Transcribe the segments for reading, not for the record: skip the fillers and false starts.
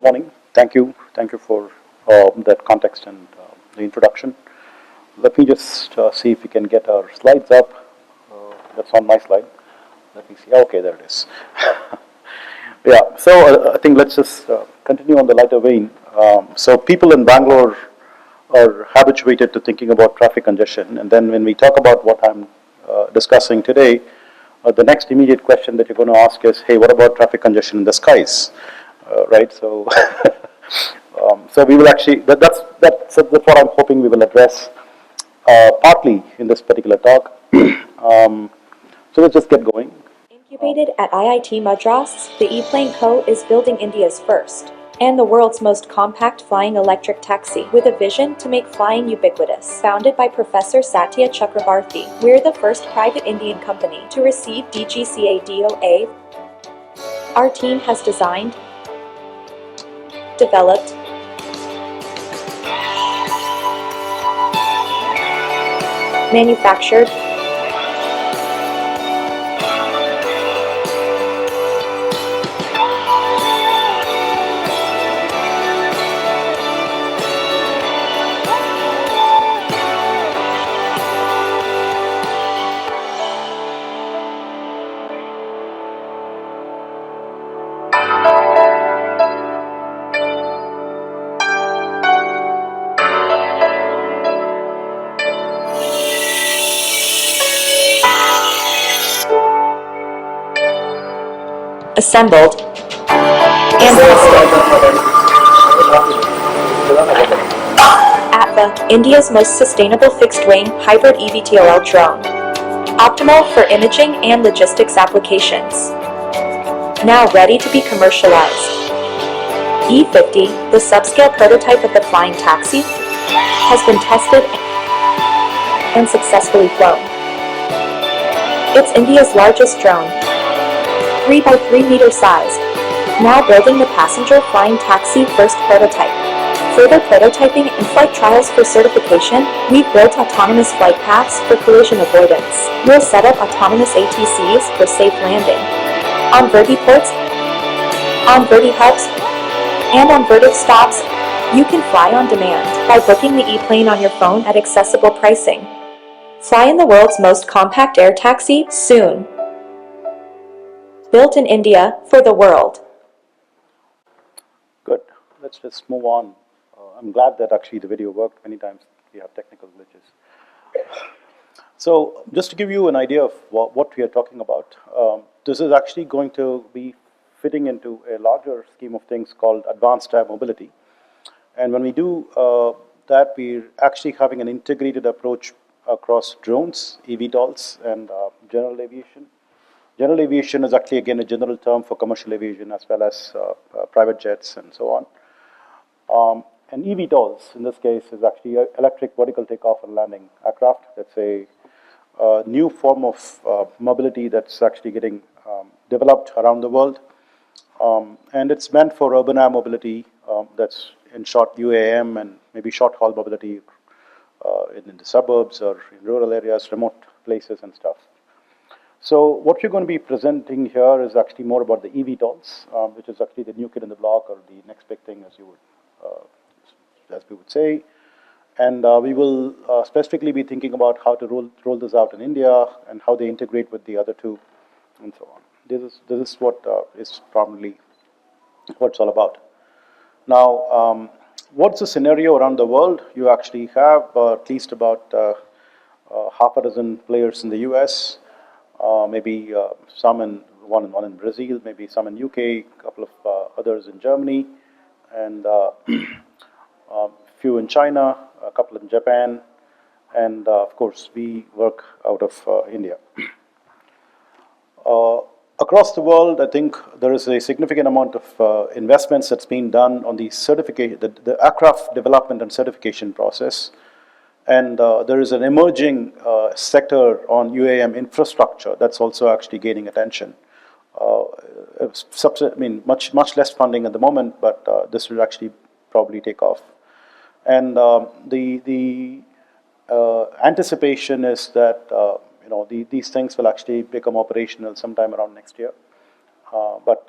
Morning. Thank you for that context and the introduction. Let me just see if we can get our slides up. That's on my slide. Let me see. Okay, there it is. Yeah. So I think let's just continue on the lighter vein. So people in Bangalore are habituated to thinking about traffic congestion, and then when we talk about what I'm discussing today, the next immediate question that you're going to ask is, "Hey, what about traffic congestion in the skies?" Right? So, so we will actually that's what I'm hoping we will address partly in this particular talk. So let's just get going. Incubated at IIT Madras, the ePlane Co. is building India's first and the world's most compact flying electric taxi, with a vision to make flying ubiquitous. Founded by Professor Satya Chakravarthy, we're the first private Indian company to receive DGCA DOA. Our team has designed, developed, manufactured, assembled, and tested. ATVA, India's most sustainable fixed-wing hybrid eVTOL drone. Optimal for imaging and logistics applications. Now ready to be commercialized. E50, the subscale prototype of the flying taxi, has been tested and successfully flown. It's India's largest drone, 3 by 3 meter size. Now building the passenger flying taxi first prototype. Further prototyping and flight trials for certification, we've built autonomous flight paths for collision avoidance. We'll set up autonomous ATCs for safe landing. On vertiports, on vertihubs, and on vertive stops, you can fly on demand by booking the ePlane on your phone at accessible pricing. Fly in the world's most compact air taxi soon. Built in India for the world. Good. Let's just move on. I'm glad that actually the video worked. Many times we have technical glitches. So just to give you an idea of what we are talking about, this is actually going to be fitting into a larger scheme of things called advanced air mobility. And when we do that, we're actually having an integrated approach across drones, eVTOLs, and general aviation. General aviation is actually, again, a general term for commercial aviation as well as private jets and so on. And eVTOLs, in this case, is actually electric vertical takeoff and landing aircraft. That's a new form of mobility that's actually getting developed around the world. And it's meant for urban air mobility, that's in short UAM and maybe short haul mobility in the suburbs or in rural areas, remote places and stuff. So what we're going to be presenting here is actually more about the eVTOLs, which is actually the new kid in the block or the next big thing, as we would say. And we will specifically be thinking about how to roll this out in India and how they integrate with the other two and so on. This is what is probably what it's all about. Now, what's the scenario around the world? You actually have at least about half a dozen players in the US, maybe one in Brazil, maybe some in UK, a couple of others in Germany, and few in China, a couple in Japan, and of course we work out of India. Across the world, I think there is a significant amount of investments that's been done on the certification, the aircraft development and certification process. And there is an emerging sector on UAM infrastructure that's also actually gaining attention. Much less funding at the moment, but this will actually probably take off. And the anticipation is that these things will actually become operational sometime around next year. But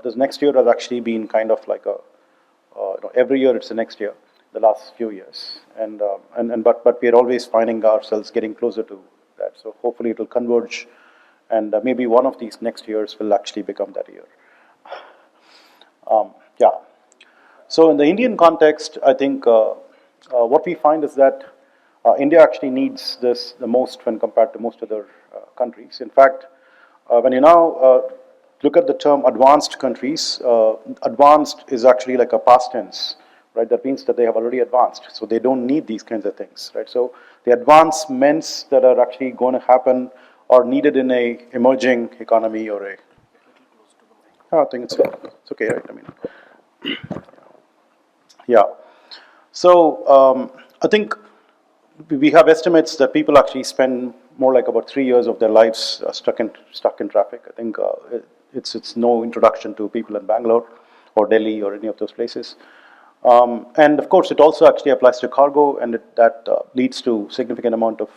this next year has actually been kind of like every year it's the next year, the last few years, but we are always finding ourselves getting closer to that. So hopefully it will converge, and maybe one of these next years will actually become that year. Yeah. So in the Indian context, I think what we find is that India actually needs this the most when compared to most other countries. In fact, when you now look at the term advanced countries, advanced is actually like a past tense, right? That means that they have already advanced, so they don't need these kinds of things, right? So the advancements that are actually going to happen are needed in a emerging economy or a. Oh, I think it's okay, right? I mean, yeah. So I think we have estimates that people actually spend more like about 3 years of their lives stuck in traffic. I think it's no introduction to people in Bangalore or Delhi or any of those places. And of course, it also actually applies to cargo, and that leads to significant amount of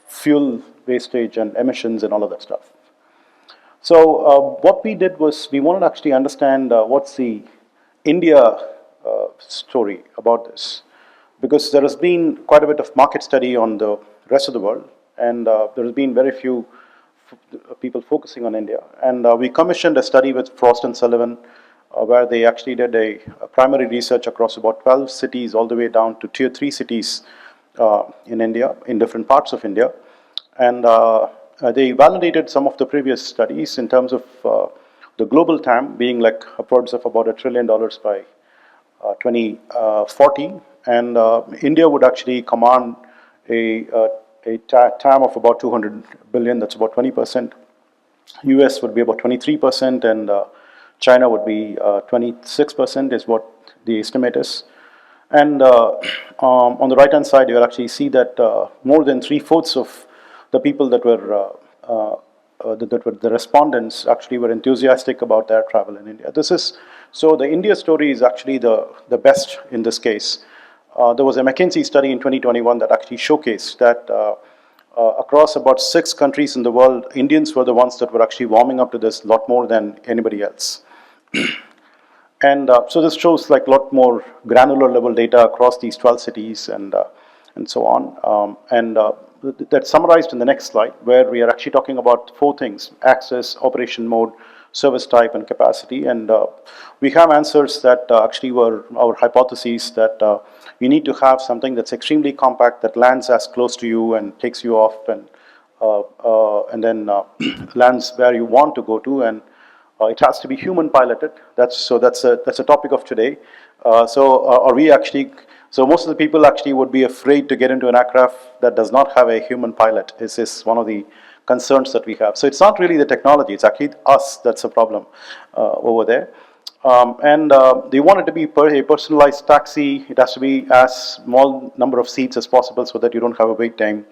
fuel wastage and emissions and all of that stuff. So what we did was we wanted to actually understand what's the India story about this, because there has been quite a bit of market study on the rest of the world, and there has been very few people focusing on India. And we commissioned a study with Frost and Sullivan, where they actually did a primary research across about 12 cities, all the way down to tier 3 cities in India, in different parts of India. And they validated some of the previous studies in terms of the global TAM being like upwards of about $1 trillion by 2040, and India would actually command a TAM of about 200 billion. That's about 20%. US would be about 23%, and China would be 26% is what the estimate is. And on the right-hand side, you'll actually see that more than 3/4 of the people that were the respondents actually were enthusiastic about air travel in India. So the India story is actually the best in this case. There was a McKinsey study in 2021 that actually showcased that across about 6 countries in the world, Indians were the ones that were actually warming up to this a lot more than anybody else. And so this shows like a lot more granular level data across these 12 cities and so on. That's summarized in the next slide, where we are actually talking about 4 things: access, operation mode, service type, and capacity. And we have answers that actually were our hypotheses that you need to have something that's extremely compact, that lands as close to you and takes you off, and then lands where you want to go to, and it has to be human piloted. That's a topic of today. So most of the people actually would be afraid to get into an aircraft that does not have a human pilot. This is one of the concerns that we have. So it's not really the technology, it's actually us that's a problem over there. They want it to be a personalized taxi. It has to be as small number of seats as possible so that you don't have a wait time,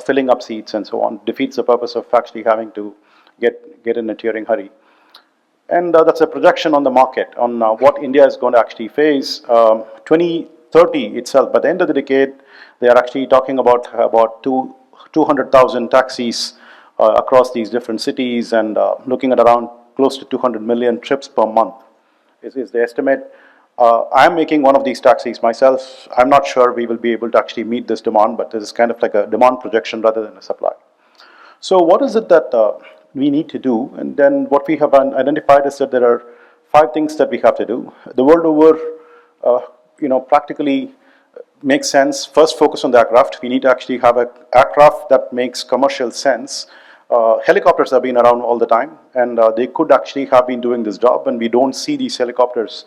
filling up seats and so on. Defeats the purpose of actually having to get in a tearing hurry. And that's a projection on the market, on what India is going to actually face. 2030 itself, by the end of the decade, they are actually talking about 200,000 taxis across these different cities, and looking at around close to 200 million trips per month is the estimate. I'm making one of these taxis myself. I'm not sure we will be able to actually meet this demand, but this is kind of like a demand projection rather than a supply. So what is it that we need to do? And then what we have identified is that there are 5 things that we have to do. The world over, practically makes sense. First, focus on the aircraft. We need to actually have an aircraft that makes commercial sense. Helicopters have been around all the time, and they could actually have been doing this job, and we don't see these helicopters,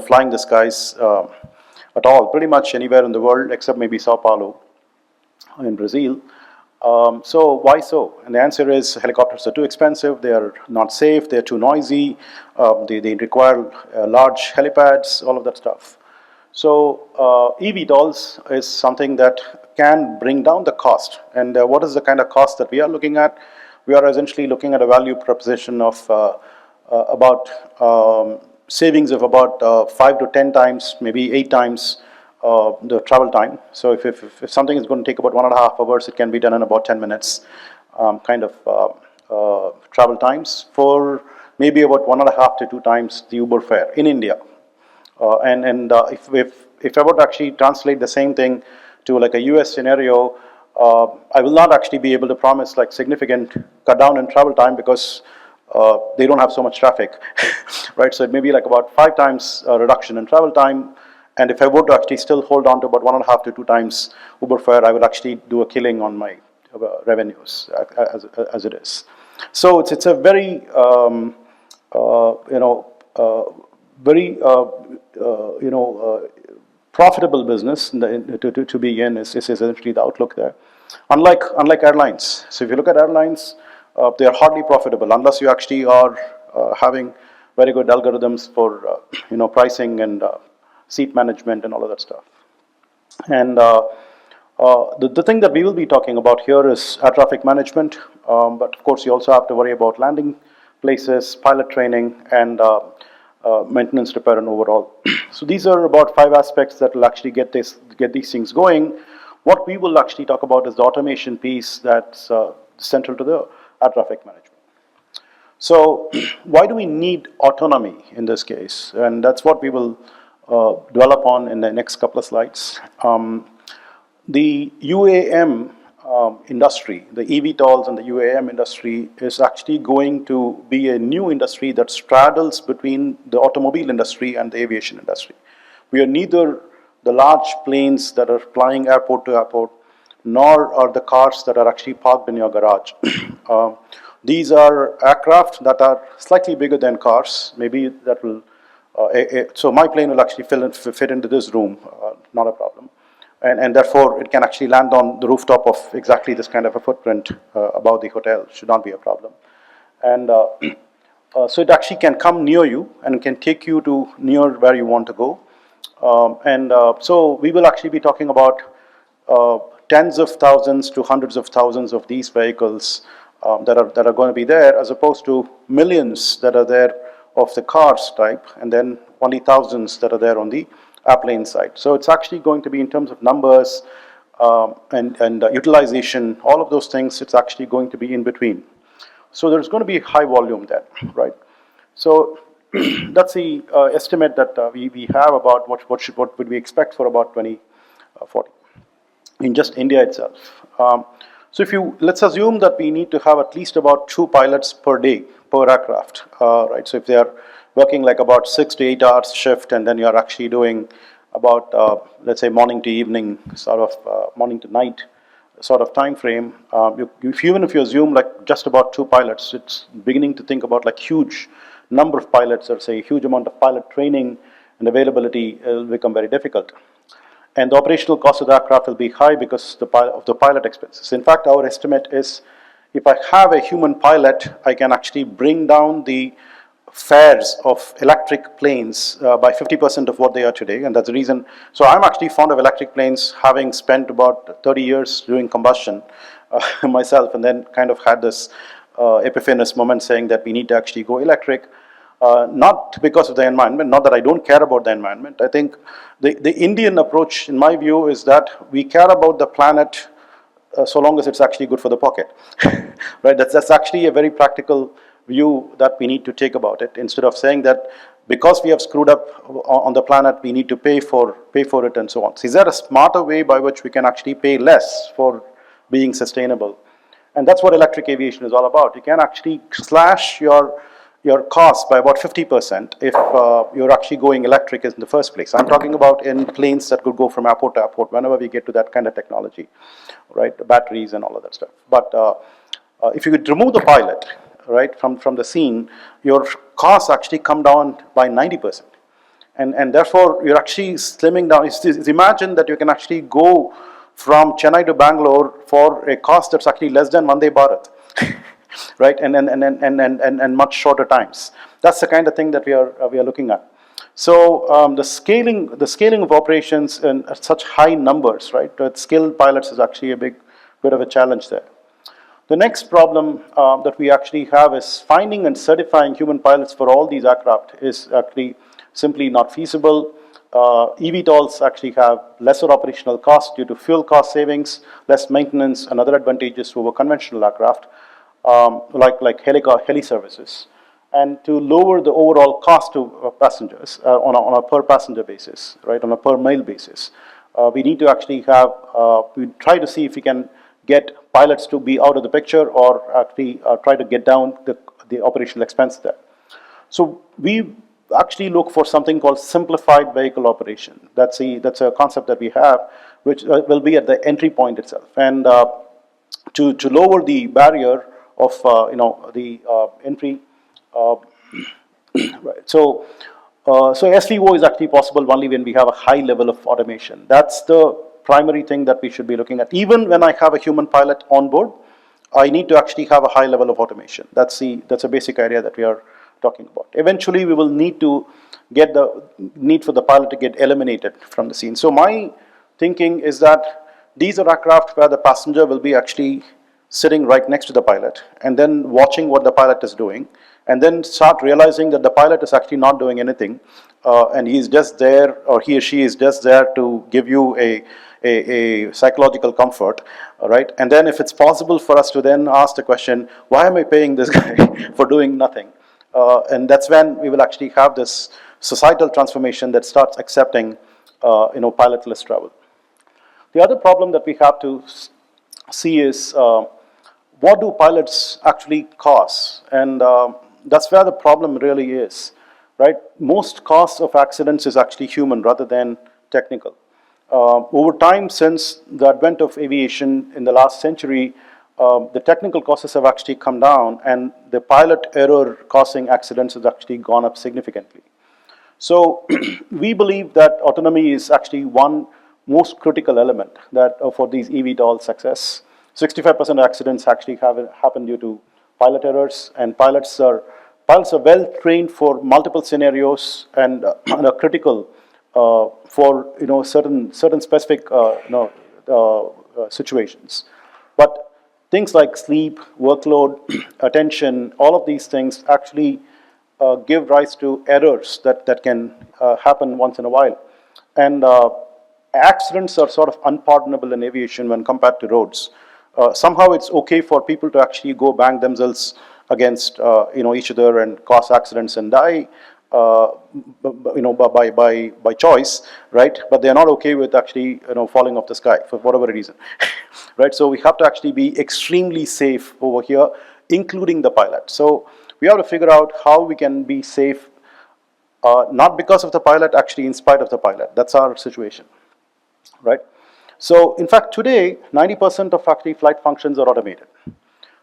flying the skies at all, pretty much anywhere in the world except maybe Sao Paulo in Brazil. So why so? And the answer is helicopters are too expensive, they are not safe, they are too noisy, they require large helipads, all of that stuff. So eVTOLs is something that can bring down the cost. And what is the kind of cost that we are looking at? We are essentially looking at a value proposition of about savings of about 5 to 10 times, maybe 8 times the travel time. So if something is going to take about 1.5 hours, it can be done in about 10 minutes kind of travel times for maybe about 1.5 to 2 times the Uber fare in India. If I were to actually translate the same thing to like a US scenario, I will not actually be able to promise like significant cut down in travel time because they don't have so much traffic, right? So it may be like about 5 times reduction in travel time. And if I were to actually still hold on to about 1.5 to 2 times Uber fare, I would actually do a killing on my revenues as it is. So it's a very very profitable business to be in is essentially the outlook there. Unlike airlines. So if you look at airlines, they are hardly profitable unless you actually are having very good algorithms for pricing and seat management and all of that stuff. And the thing that we will be talking about here is air traffic management, but of course you also have to worry about landing places, pilot training, and maintenance, repair, and overall. So these are about 5 aspects that will actually get these things going. What we will actually talk about is the automation piece that's central to the air traffic management. So why do we need autonomy in this case? And that's what we will develop on in the next couple of slides. The UAM industry, the eVTOLs and the UAM industry is actually going to be a new industry that straddles between the automobile industry and the aviation industry. We are neither the large planes that are flying airport to airport, nor are the cars that are actually parked in your garage. These are aircraft that are slightly bigger than cars. Maybe that will, so my plane will actually fit into this room, not a problem. And therefore, it can actually land on the rooftop of exactly this kind of a footprint above the hotel. Should not be a problem. And so it actually can come near you and can take you to near where you want to go. So we will actually be talking about tens of thousands to hundreds of thousands of these vehicles that are going to be there, as opposed to millions that are there of the cars type, and then only thousands that are there on the airplane side. So it's actually going to be, in terms of numbers and utilization, all of those things, it's actually going to be in between. So there's going to be high volume there, right? So that's the estimate that we have about what would we expect for about 2040 in just India itself. So let's assume that we need to have at least about 2 pilots per day per aircraft, right? So if they are working like about 6 to 8 hours shift, and then you're actually doing about let's say morning to evening, sort of morning to night sort of time frame, even if you assume like just about 2 pilots, it's beginning to think about like huge number of pilots, or say a huge amount of pilot training and availability will become very difficult. And the operational cost of the aircraft will be high because of the pilot expenses. In fact, our estimate is if I have a human pilot, I can actually bring down the fares of electric planes by 50% of what they are today, and that's the reason. So I'm actually fond of electric planes, having spent about 30 years doing combustion myself, and then kind of had this epiphanous moment saying that we need to actually go electric. Not because of the environment, not that I don't care about the environment. I think the Indian approach, in my view, is that we care about the planet so long as it's actually good for the pocket, right? That's actually a very practical view that we need to take about it, instead of saying that because we have screwed up on the planet, we need to pay for it and so on. So is there a smarter way by which we can actually pay less for being sustainable? And that's what electric aviation is all about. You can actually slash your costs by about 50% if you're actually going electric in the first place. I'm talking about in planes that could go from airport to airport whenever we get to that kind of technology, right? The batteries and all of that stuff. But if you could remove the pilot, right, from the scene, your costs actually come down by 90%. And therefore, you're actually slimming down. Imagine that you can actually go from Chennai to Bangalore for a cost that's actually less than Vande Bharat. Right, and much shorter times. That's the kind of thing that we are looking at. So the scaling of operations in such high numbers, right, with skilled pilots is actually a bit of a challenge there. The next problem that we actually have is finding and certifying human pilots for all these aircraft is actually simply not feasible. eVTOLs actually have lesser operational costs due to fuel cost savings, less maintenance, and other advantages over conventional aircraft. Like heli services. and to lower the overall cost to passengers on a per passenger basis, right, on a per mile basis. We need to actually have, we try to see if we can get pilots to be out of the picture, or actually try to get down the operational expense there. So we actually look for something called simplified vehicle operation. That's a concept that we have, which will be at the entry point itself. And to lower the barrier of the entry, right. So SVO is actually possible only when we have a high level of automation. That's the primary thing that we should be looking at. Even when I have a human pilot on board, I need to actually have a high level of automation. That's a basic area that we are talking about. Eventually, we will need to get the need for the pilot to get eliminated from the scene. So my thinking is that these are aircraft where the passenger will be actually sitting right next to the pilot and then watching what the pilot is doing, and then start realizing that the pilot is actually not doing anything, and he's just there, or he or she is just there to give you a psychological comfort, right? And then if it's possible for us to then ask the question, why am I paying this guy for doing nothing? And that's when we will actually have this societal transformation that starts accepting pilotless travel. The other problem that we have to see is what do pilots actually cost? And that's where the problem really is, right? Most costs of accidents is actually human rather than technical. Over time, since the advent of aviation in the last century, the technical costs have actually come down, and the pilot error causing accidents has actually gone up significantly. So we believe that autonomy is actually one most critical element that for these eVTOL success. 65% of accidents actually happen due to pilot errors, and pilots are well trained for multiple scenarios and are critical for certain specific situations. But things like sleep, workload, attention, all of these things actually give rise to errors that can happen once in a while. And accidents are sort of unpardonable in aviation when compared to roads. Somehow it's okay for people to actually go bang themselves against each other and cause accidents and die by choice, right? But they're not okay with actually falling off the sky for whatever reason, right? So we have to actually be extremely safe over here, including the pilot. So we have to figure out how we can be safe, not because of the pilot, actually in spite of the pilot. That's our situation, right? So in fact, today, 90% of actually flight functions are automated.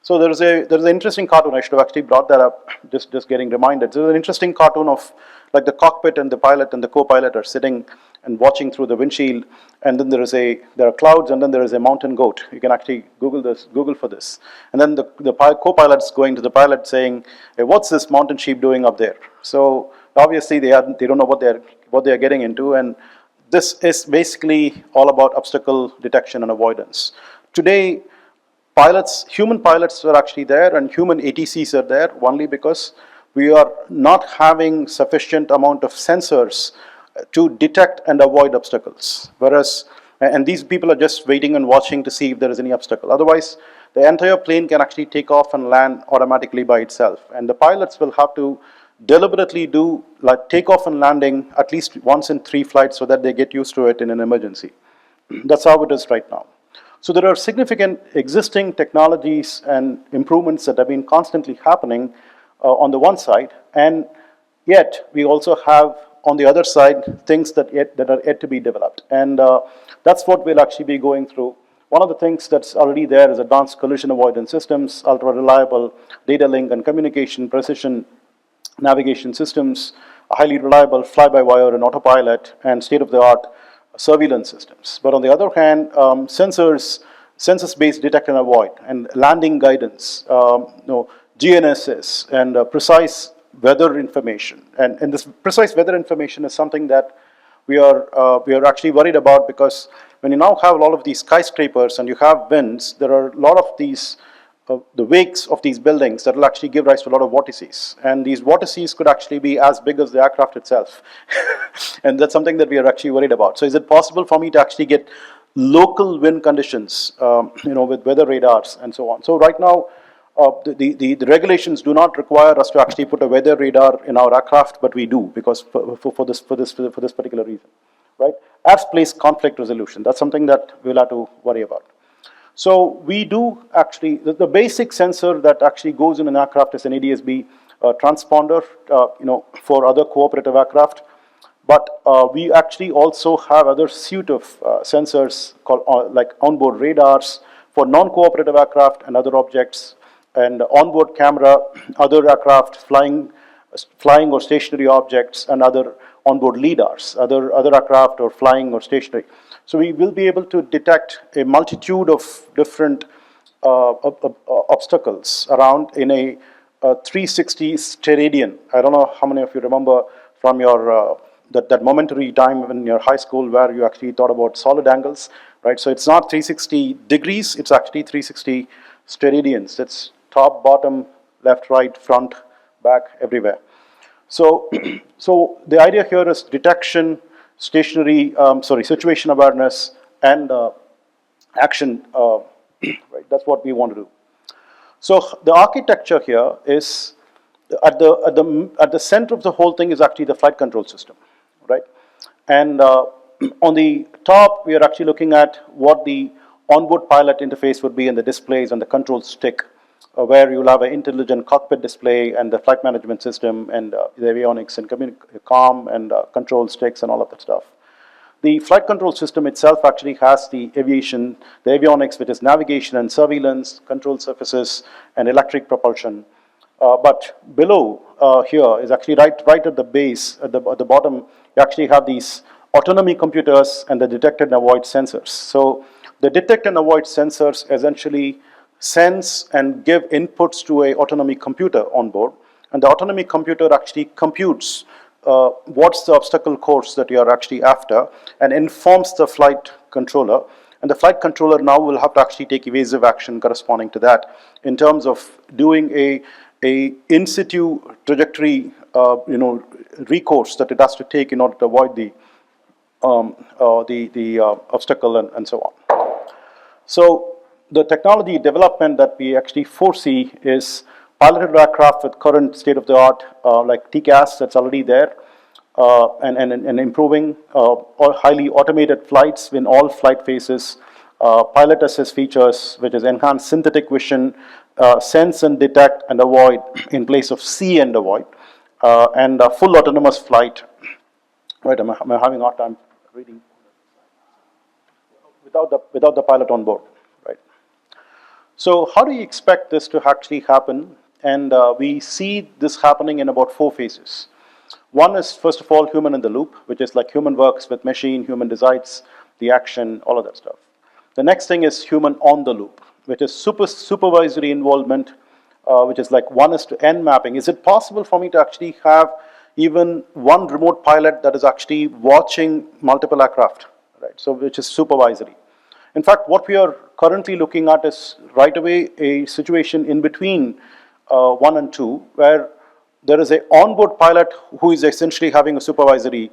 So there's an interesting cartoon. I should have actually brought that up. Just getting reminded. There's an interesting cartoon of like the cockpit and the pilot and the co-pilot are sitting and watching through the windshield, and then there are clouds, and then there is a mountain goat. You can actually Google for this. And then the co-pilot's going to the pilot saying, hey, "What's this mountain sheep doing up there?" So obviously they don't know what they're getting into, and this is basically all about obstacle detection and avoidance. Today, human pilots are actually there, and human ATCs are there only because we are not having sufficient amount of sensors to detect and avoid obstacles. And these people are just waiting and watching to see if there is any obstacle. Otherwise, the entire plane can actually take off and land automatically by itself. And the pilots will have to deliberately do like takeoff and landing at least once in 3 flights so that they get used to it in an emergency. That's how it is right now. So there are significant existing technologies and improvements that have been constantly happening on the one side, and yet we also have on the other side things that are yet to be developed, and that's what we'll actually be going through. One of the things that's already there is advanced collision avoidance systems, ultra reliable data link and communication, precision navigation systems, highly reliable fly-by-wire and autopilot, and state-of-the-art surveillance systems. But on the other hand, sensors-based detect and avoid, and landing guidance, GNSS, and precise weather information. And this precise weather information is something that we are actually worried about, because when you now have a lot of these skyscrapers and you have winds, there are a lot of these the wakes of these buildings that will actually give rise to a lot of vortices. And these vortices could actually be as big as the aircraft itself. And that's something that we are actually worried about. So is it possible for me to actually get local wind conditions, with weather radars and so on? So right now, the regulations do not require us to actually put a weather radar in our aircraft, but we do because for this particular reason, right? Airspace conflict resolution, that's something that we'll have to worry about. So we do actually, the basic sensor that actually goes in an aircraft is an ADS-B transponder, for other cooperative aircraft. But we actually also have other suite of sensors called like onboard radars for non-cooperative aircraft and other objects, and onboard camera, other aircraft flying or stationary objects, and other onboard lidars, other aircraft or flying or stationary. So we will be able to detect a multitude of different obstacles around in a 360 steradian. I don't know how many of you remember from your that momentary time in your high school where you actually thought about solid angles, right? So it's not 360 degrees, it's actually 360 steradians. It's top, bottom, left, right, front, back, everywhere. So, so the idea here is detection, situation awareness, and action. Right, that's what we want to do. So the architecture here is at the center of the whole thing is actually the flight control system, right? And on the top, we are actually looking at what the onboard pilot interface would be in the displays and the control stick, where you'll have an intelligent cockpit display and the flight management system and the avionics and comm and control sticks and all of that stuff. The flight control system itself actually has the aviation, the avionics, which is navigation and surveillance, control surfaces, and electric propulsion. But below here is actually right at the base, at the bottom, you actually have these autonomy computers and the detect and avoid sensors. So the detect and avoid sensors essentially sense and give inputs to a autonomy computer on board, and the autonomy computer actually computes what's the obstacle course that you are actually after and informs the flight controller, and the flight controller now will have to actually take evasive action corresponding to that in terms of doing a in situ trajectory recourse that it has to take in order to avoid the obstacle and so on. So the technology development that we actually foresee is piloted aircraft with current state-of-the-art like TCAS that's already there, and improving, or highly automated flights in all flight phases, pilot assist features, which is enhanced synthetic vision, sense and detect and avoid in place of see and avoid, and full autonomous flight. Right, I'm having a hard time reading without the pilot on board. Right. So how do you expect this to actually happen? And we see this happening in about 4 phases. One is, first of all, human in the loop, which is like human works with machine, human decides the action, all of that stuff. The next thing is human on the loop, which is supervisory involvement, which is like 1:n mapping. Is it possible for me to actually have even one remote pilot that is actually watching multiple aircraft, right? So which is supervisory. In fact, what we are currently looking at is right away a situation in between 1 and 2, where there is an onboard pilot who is essentially having a supervisory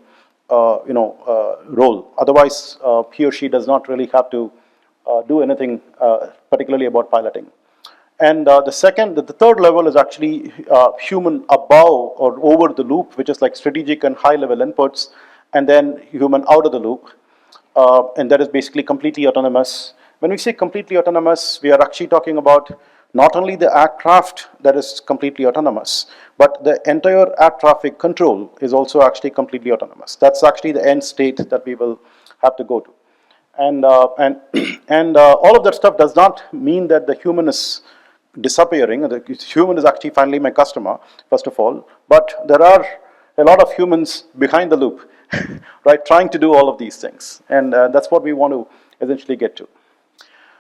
role. Otherwise, he or she does not really have to do anything particularly about piloting. And the third level is actually human above or over the loop, which is like strategic and high level inputs, and then human out of the loop. And that is basically completely autonomous. When we say completely autonomous, we are actually talking about not only the aircraft that is completely autonomous, but the entire air traffic control is also actually completely autonomous. That's actually the end state that we will have to go to. And all of that stuff does not mean that the human is disappearing. The human is actually finally my customer, first of all. But there are a lot of humans behind the loop, right, trying to do all of these things. And that's what we want to essentially get to.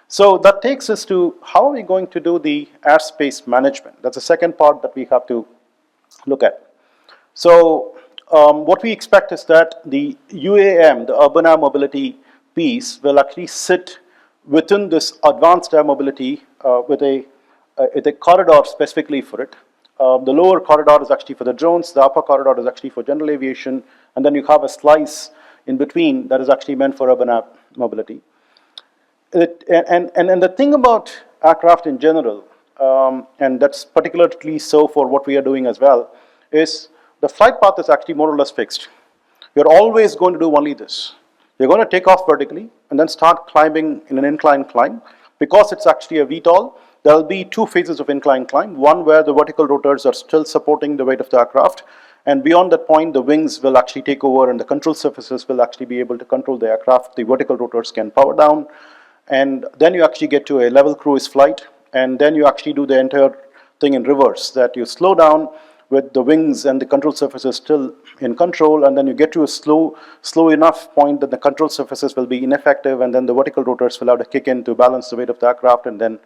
So that takes us to how are we going to do the airspace management? That's the second part that we have to look at. So what we expect is that the UAM, the urban air mobility piece, will actually sit within this advanced air mobility with a corridor specifically for it. The lower corridor is actually for the drones, the upper corridor is actually for general aviation, and then you have a slice in between that is actually meant for urban air mobility. And the thing about aircraft in general and that's particularly so for what we are doing as well, is the flight path is actually more or less fixed. You're always going to do only this. You're going to take off vertically and then start climbing in an inclined climb. Because it's actually a VTOL, there will be two phases of inclined climb. One where the vertical rotors are still supporting the weight of the aircraft, and beyond that point, the wings will actually take over and the control surfaces will actually be able to control the aircraft. The vertical rotors can power down, and then you actually get to a level cruise flight, and then you actually do the entire thing in reverse, that you slow down with the wings and the control surfaces still in control, and then you get to a slow enough point that the control surfaces will be ineffective, and then the vertical rotors will have to kick in to balance the weight of the aircraft, and then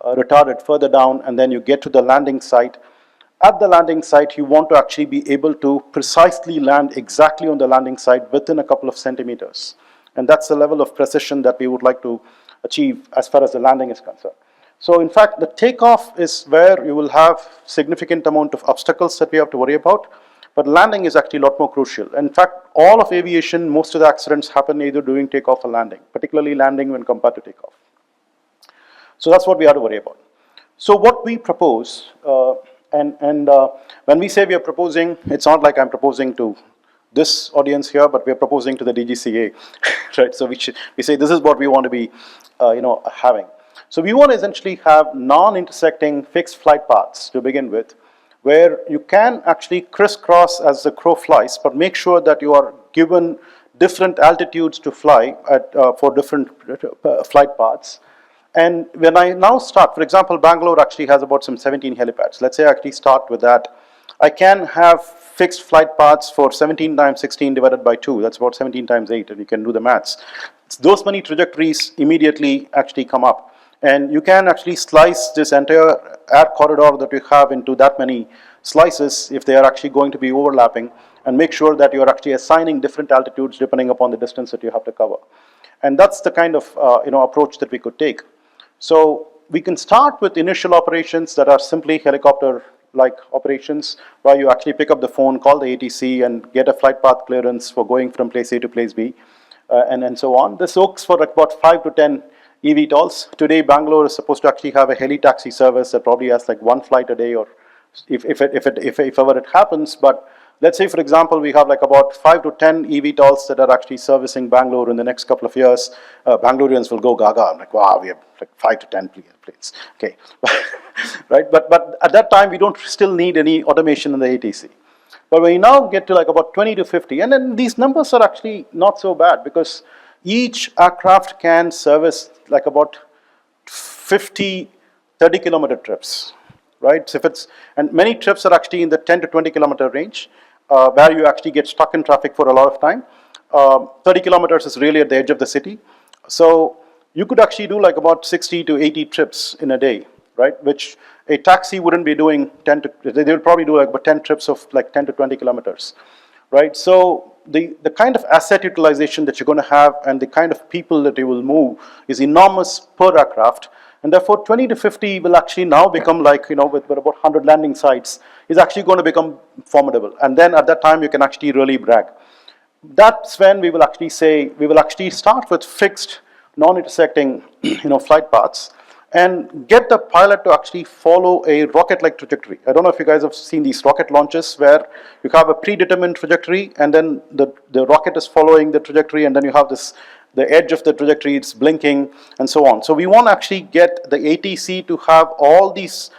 retard it further down, and then you get to the landing site. At the landing site, you want to actually be able to precisely land exactly on the landing site within a couple of centimeters. And that's the level of precision that we would like to achieve as far as the landing is concerned. So in fact, the takeoff is where you will have significant amount of obstacles that we have to worry about, but landing is actually a lot more crucial. In fact, all of aviation, most of the accidents happen either during takeoff or landing, particularly landing when compared to takeoff. So that's what we have to worry about. So what we propose, when we say we are proposing, it's not like I'm proposing to this audience here, but we are proposing to the DGCA, right? So we say this is what we want to be, having. So we want to essentially have non-intersecting fixed flight paths to begin with, where you can actually crisscross as the crow flies, but make sure that you are given different altitudes to fly at for different flight paths. And when I now start, for example, Bangalore actually has about some 17 helipads. Let's say I actually start with that. I can have fixed flight paths for 17 times 16 divided by 2. That's about 17 times 8, and you can do the maths. Those many trajectories immediately actually come up. And you can actually slice this entire air corridor that you have into that many slices if they are actually going to be overlapping, and make sure that you are actually assigning different altitudes depending upon the distance that you have to cover. And that's the kind of approach that we could take. So we can start with initial operations that are simply helicopter-like operations, where you actually pick up the phone, call the ATC, and get a flight path clearance for going from place A to place B, and so on. This works for about 5 to 10 eVTOLs. Today, Bangalore is supposed to actually have a heli taxi service that probably has like one flight a day, or if ever it happens. But let's say, for example, we have like about 5 to 10 eVTOLs that are actually servicing Bangalore in the next couple of years. Bangaloreans will go gaga. I'm like, wow, we have like 5 to 10 planes. Okay, right? But at that time, we don't still need any automation in the ATC. But when you now get to like about 20 to 50, and then these numbers are actually not so bad, because each aircraft can service like about 50 30-kilometer trips, right? So and many trips are actually in the 10 to 20-kilometer range, where you actually get stuck in traffic for a lot of time. 30 kilometers is really at the edge of the city. So you could actually do like about 60 to 80 trips in a day, right? Which a taxi wouldn't be doing they will probably do like about 10 trips of like 10 to 20 kilometers, right? So the kind of asset utilization that you're going to have and the kind of people that you will move is enormous per aircraft. And therefore 20 to 50 will actually now become like, with about 100 landing sites, is actually going to become formidable. And then at that time you can actually really brag. That's when we will actually say, we will actually start with fixed, non-intersecting flight paths, and get the pilot to actually follow a rocket-like trajectory. I don't know if you guys have seen these rocket launches where you have a predetermined trajectory, and then the rocket is following the trajectory, and then you have the edge of the trajectory, it's blinking, and so on. So we want to actually get the ATC to have all these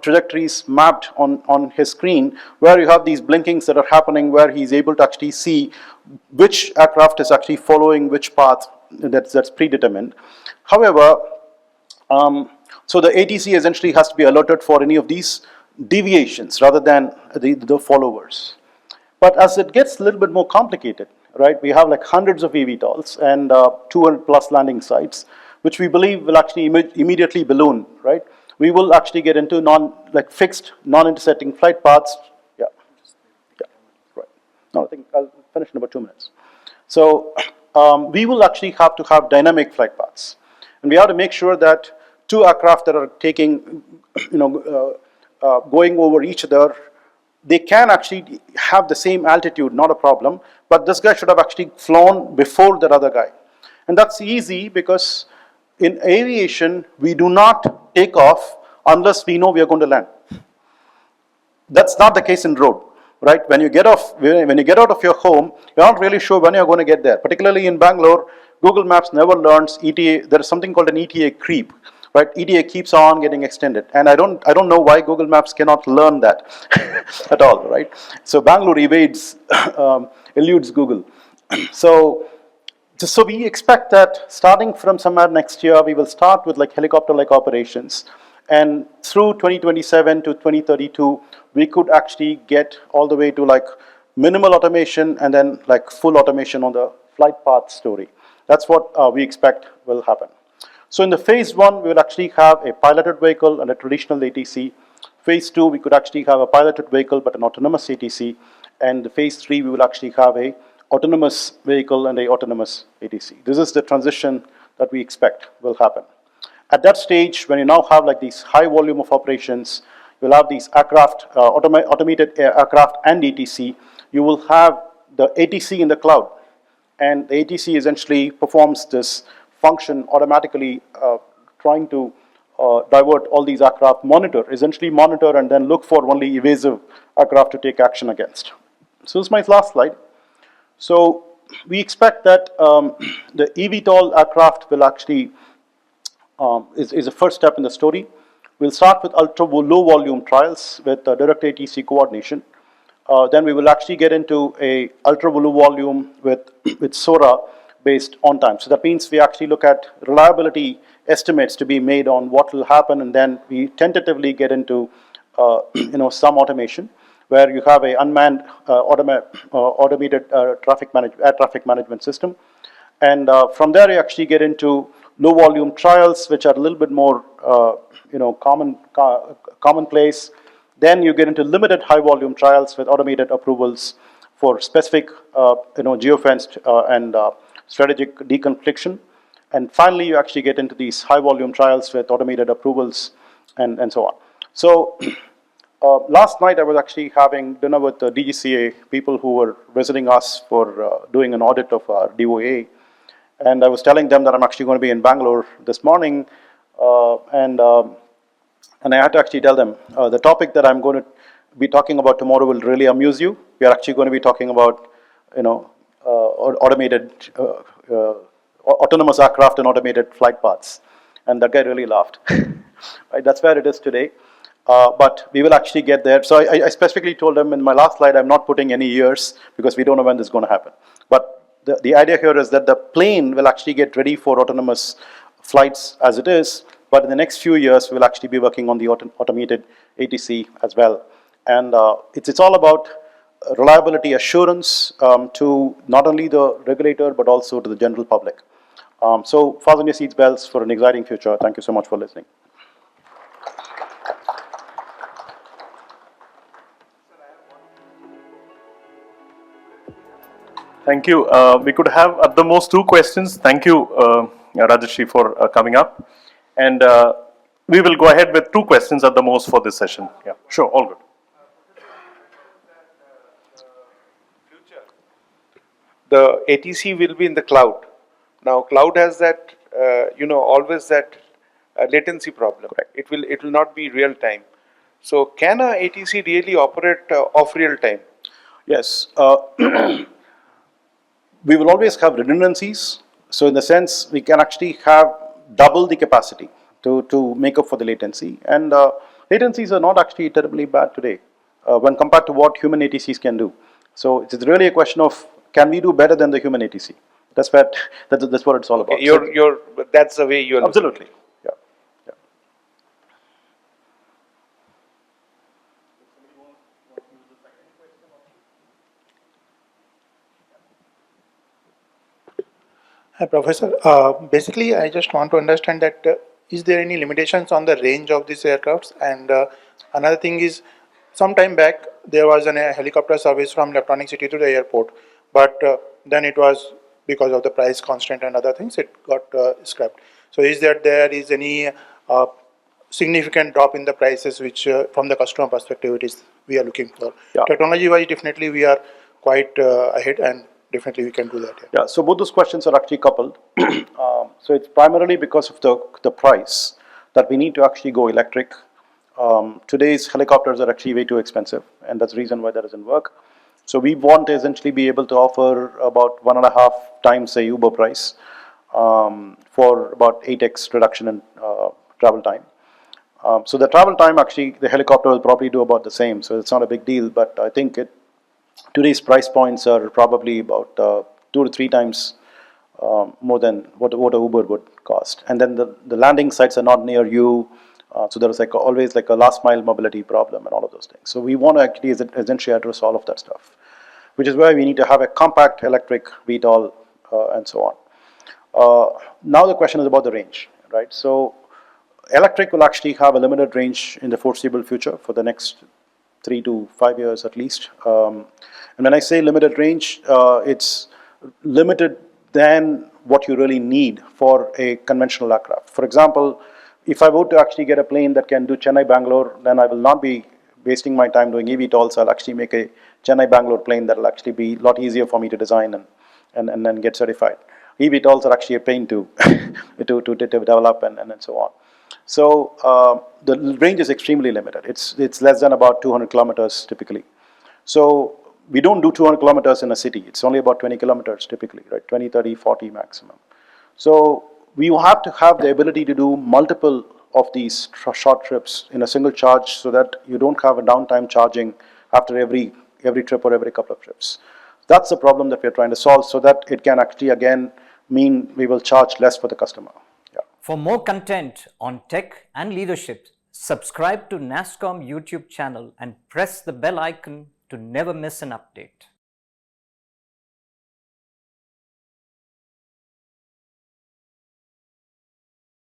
trajectories mapped on his screen, where you have these blinkings that are happening, where he's able to actually see which aircraft is actually following which path that's predetermined. However, so the ATC essentially has to be alerted for any of these deviations rather than the followers. But as it gets a little bit more complicated, right, we have like hundreds of eVTOLs and 200 plus landing sites, which we believe will actually immediately balloon, right? We will actually get into fixed, non-intersecting flight paths. Yeah, right. No, I think I'll finish in about 2 minutes. So we will actually have to have dynamic flight paths, and we have to make sure that two aircraft that are taking, going over each other, they can actually have the same altitude, not a problem, but this guy should have actually flown before that other guy. And that's easy because in aviation, we do not take off unless we know we are going to land. That's not the case in road, right? When you get out of your home, you're not really sure when you're going to get there. Particularly in Bangalore, Google Maps never learns ETA. There is something called an ETA creep, right? ETA keeps on getting extended, and I don't know why Google Maps cannot learn that at all, right? So Bangalore eludes Google. So we expect that starting from somewhere next year, we will start with like helicopter-like operations. And through 2027 to 2032, we could actually get all the way to like minimal automation and then like full automation on the flight path story. That's what we expect will happen. So in the phase one, we will actually have a piloted vehicle and a traditional ATC. Phase two, we could actually have a piloted vehicle but an autonomous ATC. And the phase three, we will actually have a autonomous vehicle and a autonomous ATC. This is the transition that we expect will happen. At that stage, when you now have like these high volume of operations, you'll have these aircraft, automated aircraft and ATC. You will have the ATC in the cloud, and the ATC essentially performs this function automatically, trying to divert all these aircraft, essentially monitor and then look for only evasive aircraft to take action against. So this is my last slide. So we expect that the eVTOL aircraft will actually is a first step in the story. We'll start with ultra low volume trials with direct ATC coordination. Then we will actually get into a ultra low volume with SORA based on time. So that means we actually look at reliability estimates to be made on what will happen, and then we tentatively get into some automation where you have a unmanned automated air traffic management system. And from there you actually get into low volume trials, which are a little bit more commonplace. Then you get into limited high volume trials with automated approvals for specific geofenced and strategic deconfliction. And finally you actually get into these high volume trials with automated approvals and so on. So last night I was actually having dinner with the DGCA people who were visiting us for doing an audit of our DOA. And I was telling them that I'm actually going to be in Bangalore this morning, and I had to actually tell them the topic that I'm going to be talking about tomorrow will really amuse you. We are actually going to be talking about automated autonomous aircraft and automated flight paths, and that guy really laughed. Right, that's where it is today, but we will actually get there. So I specifically told them in my last slide I'm not putting any years because we don't know when this is going to happen, but the idea here is that the plane will actually get ready for autonomous flights as it is, but in the next few years we'll actually be working on the automated ATC as well. And it's all about reliability assurance to not only the regulator but also to the general public. So fasten your seat belts for an exciting future. Thank you so much for listening. Thank you. We could have at the most 2 questions. Thank you, Rajashri, for coming up. And we will go ahead with 2 questions at the most for this session. Yeah, sure, all good. The ATC will be in the cloud. Now, cloud has that, always that latency problem. Correct. It will not be real time. So, can a ATC really operate off real time? Yes. We will always have redundancies. So in the sense, we can actually have double the capacity to make up for the latency. And latencies are not actually terribly bad today when compared to what human ATCs can do. So it's really a question of, can we do better than the human ATC? That's what it's all about. Okay, that's the way you're absolutely. Yeah. Yeah. Hi, Professor. Basically, I just want to understand that is there any limitations on the range of these aircrafts? And another thing is, some time back, there was a helicopter service from Electronic City to the airport, but then it was, because of the price constraint and other things, it got scrapped. So is there is any significant drop in the prices, which from the customer perspective, we are looking for? Yeah. Technology-wise, definitely we are quite ahead, and definitely we can do that. Yeah, so both those questions are actually coupled. So it's primarily because of the price that we need to actually go electric. Today's helicopters are actually way too expensive, and that's the reason why that doesn't work. So we want to essentially be able to offer about 1.5 times the Uber price for about 8x reduction in travel time. So the travel time, actually, the helicopter will probably do about the same, so it's not a big deal. But I think today's price points are probably about 2 to 3 times more than what a Uber would cost. And then the landing sites are not near you, so there is like always like a last mile mobility problem and all of those things. So we want to actually essentially address all of that stuff, which is why we need to have a compact electric VTOL and so on. Now the question is about the range, right? So electric will actually have a limited range in the foreseeable future for the next 3 to 5 years at least. And when I say limited range, it's limited than what you really need for a conventional aircraft. For example, if I were to actually get a plane that can do Chennai-Bangalore, then I will not be wasting my time doing eVTOLs. I'll actually make a Chennai-Bangalore plane that will actually be a lot easier for me to design and then get certified. eVTOLs are actually a pain to develop and so on. So the range is extremely limited. It's less than about 200 kilometers typically. So we don't do 200 kilometers in a city. It's only about 20 kilometers typically, right? 20, 30, 40 maximum. So we have to have the ability to do multiple of these short trips in a single charge, so that you don't have a downtime charging after every trip or every couple of trips. That's the problem that we're trying to solve, so that it can actually again mean we will charge less for the customer. Yeah. For more content on tech and leadership, subscribe to NASSCOM YouTube channel and press the bell icon to never miss an update.